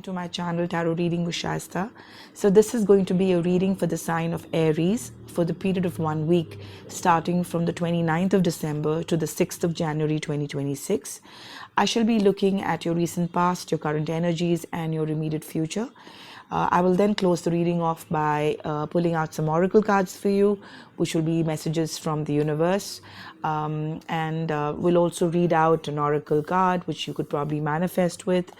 to my channel Tarot Reading with Shasta. So this is going to be a reading for the sign of Aries for the period of 1 week starting from the 29th of December to the 6th of January 2026. I shall be looking at your recent past, your current energies and your immediate future. I will then close the reading off by pulling out some oracle cards for you, which will be messages from the universe. And we'll also read out an oracle card, which you could probably manifest with.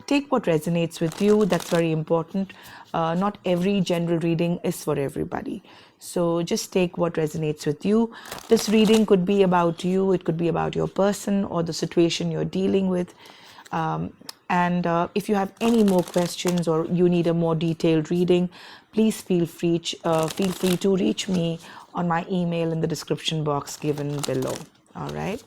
Take what resonates with you. That's very important. Not every general reading is for everybody. So just take what resonates with you. This reading could be about you. It could be about your person or the situation you're dealing with. And if you have any more questions or you need a more detailed reading, please feel free to reach me on my email in the description box given below. All right.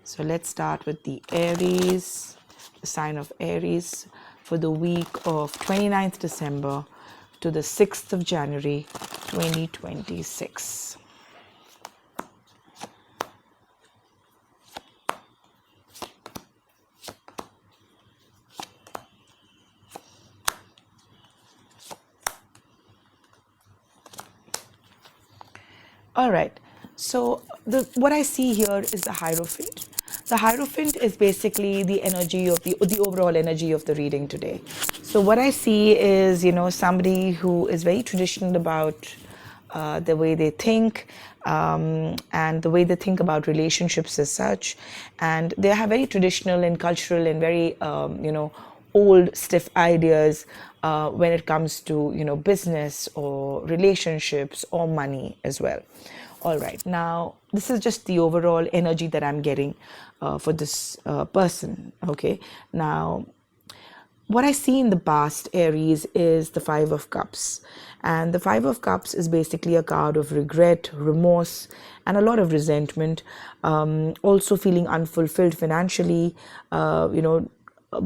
So let's start with the Aries, the sign of Aries for the week of 29th December to the 6th of January 2026. All right, so what I see here is the Hierophant. The Hierophant is basically the energy of the overall energy of the reading today. So what I see is, somebody who is very traditional about the way they think and the way they think about relationships as such. And they have very traditional and cultural and very, old stiff ideas when it comes to business or relationships or money as well. All right, now this is just the overall energy that I'm getting for this person. Okay, now what I see in the past, Aries, is the Five of Cups. And the Five of Cups is basically a card of regret, remorse, and a lot of resentment. Also feeling unfulfilled financially,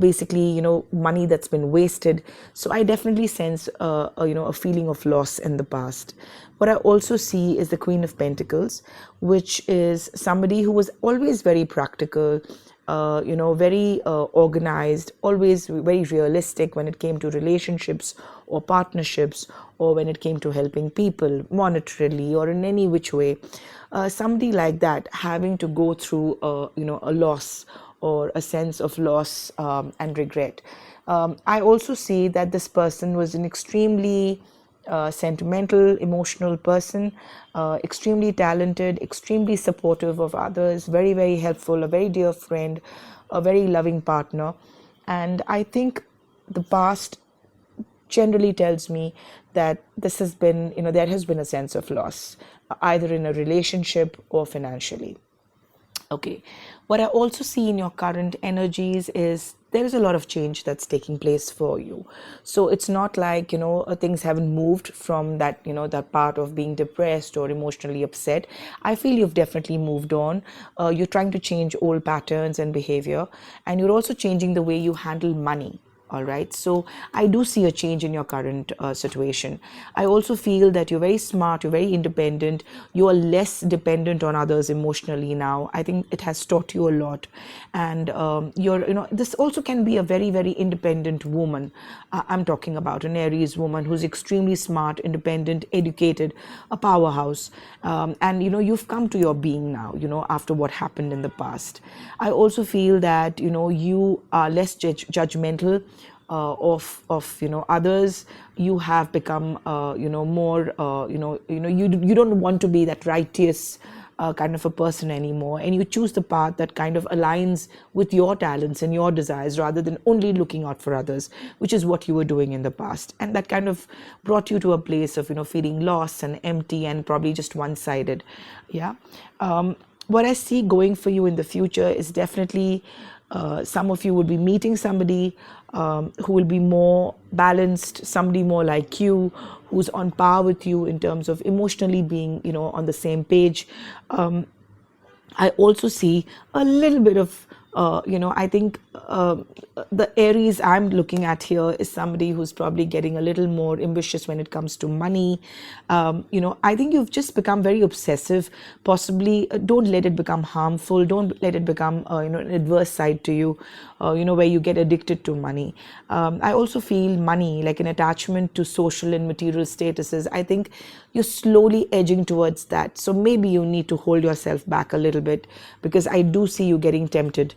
basically money that's been wasted. So I definitely sense a feeling of loss in the past. What I also see is the Queen of Pentacles, which is somebody who was always very practical, very organized, always very realistic when it came to relationships or partnerships, or when it came to helping people monetarily or in any which way. Somebody like that having to go through a loss or a sense of loss and regret. I also see that this person was an extremely sentimental, emotional person, extremely talented, extremely supportive of others, very, very helpful, a very dear friend, a very loving partner. And I think the past generally tells me that this has been, there has been a sense of loss, either in a relationship or financially. Okay, what I also see in your current energies is there is a lot of change that's taking place for you. So it's not like, things haven't moved from that, that part of being depressed or emotionally upset. I feel you've definitely moved on. You're trying to change old patterns and behavior, and you're also changing the way you handle money. All right, so I do see a change in your current situation. I also feel that you're very smart, you're very independent, you are less dependent on others emotionally now. I think it has taught you a lot. And this also can be a very, very independent woman. I'm talking about an Aries woman who's extremely smart, independent, educated, a powerhouse. And you've come to your being now, after what happened in the past. I also feel that, you are less judgmental of others. You have become more you don't want to be that righteous kind of a person anymore, and you choose the path that kind of aligns with your talents and your desires rather than only looking out for others, which is what you were doing in the past. And that kind of brought you to a place of feeling lost and empty and probably just one-sided. What I see going for you in the future is definitely some of you will be meeting somebody who will be more balanced, somebody more like you, who's on par with you in terms of emotionally being, on the same page. I also see a little bit of I think the Aries I'm looking at here is somebody who's probably getting a little more ambitious when it comes to money. I think you've just become very obsessive. Possibly, don't let it become harmful. Don't let it become, an adverse side to you, where you get addicted to money. I also feel money, like an attachment to social and material statuses. I think you're slowly edging towards that. So maybe you need to hold yourself back a little bit, because I do see you getting tempted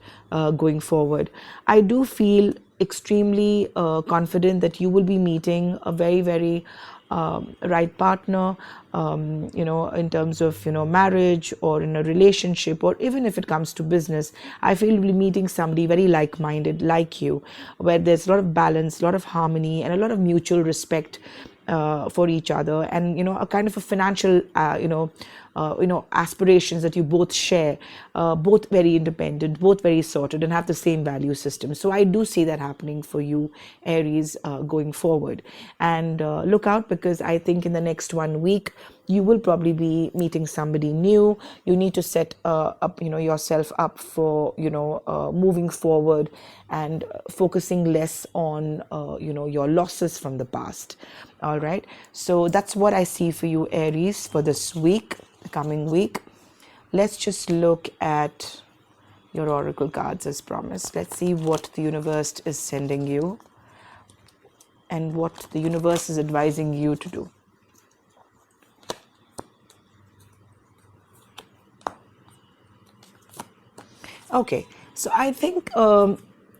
going forward. I do feel extremely confident that you will be meeting a very, very right partner, in terms of, marriage or in a relationship, or even if it comes to business. I feel you'll be meeting somebody very like-minded, like you, where there's a lot of balance, a lot of harmony, and a lot of mutual respect for each other, and a kind of a financial aspirations that you both share, both very independent, both very sorted, and have the same value system. So I do see that happening for you, Aries, going forward. And look out, because I think in the next 1 week you will probably be meeting somebody new. You need to set up yourself up for moving forward, and focusing less on your losses from the past. All right, so that's what I see for you, Aries, for this week, the coming week. Let's just look at your oracle cards as promised. Let's see what the universe is sending you and what the universe is advising you to do. Okay, so I think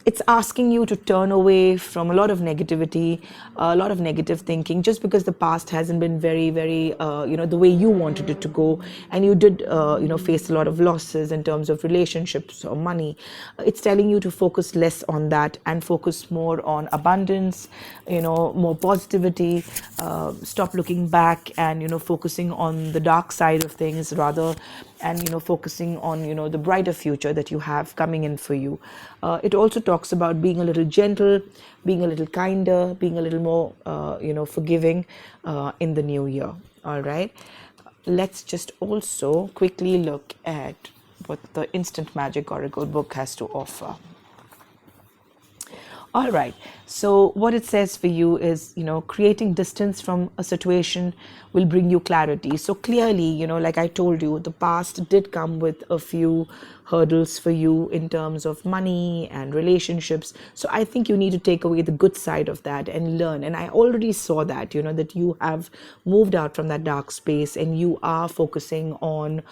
it's asking you to turn away from a lot of negativity, a lot of negative thinking, just because the past hasn't been very, very, the way you wanted it to go, and you did, face a lot of losses in terms of relationships or money. It's telling you to focus less on that and focus more on abundance, more positivity. Stop looking back and focusing on the dark side of things, rather, and focusing on the brighter future that you have coming in for you. It also talks about being a little gentle, being a little kinder, being a little more forgiving in the new year. All right, let's just also quickly look at what the Instant Magic Oracle book has to offer. All right, so what it says for you is, creating distance from a situation will bring you clarity. So clearly, like I told you, the past did come with a few hurdles for you in terms of money and relationships. So I think you need to take away the good side of that and learn. And I already saw that, that you have moved out from that dark space, and you are focusing on,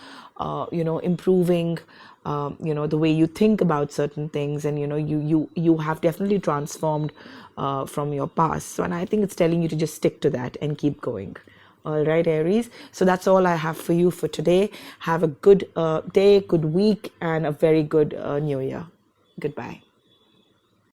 improving the way you think about certain things, and you have definitely transformed from your past. So, and I think it's telling you to just stick to that and keep going. All right, Aries, so that's all I have for you for today. Have a good day, good week, and a very good new year. Goodbye.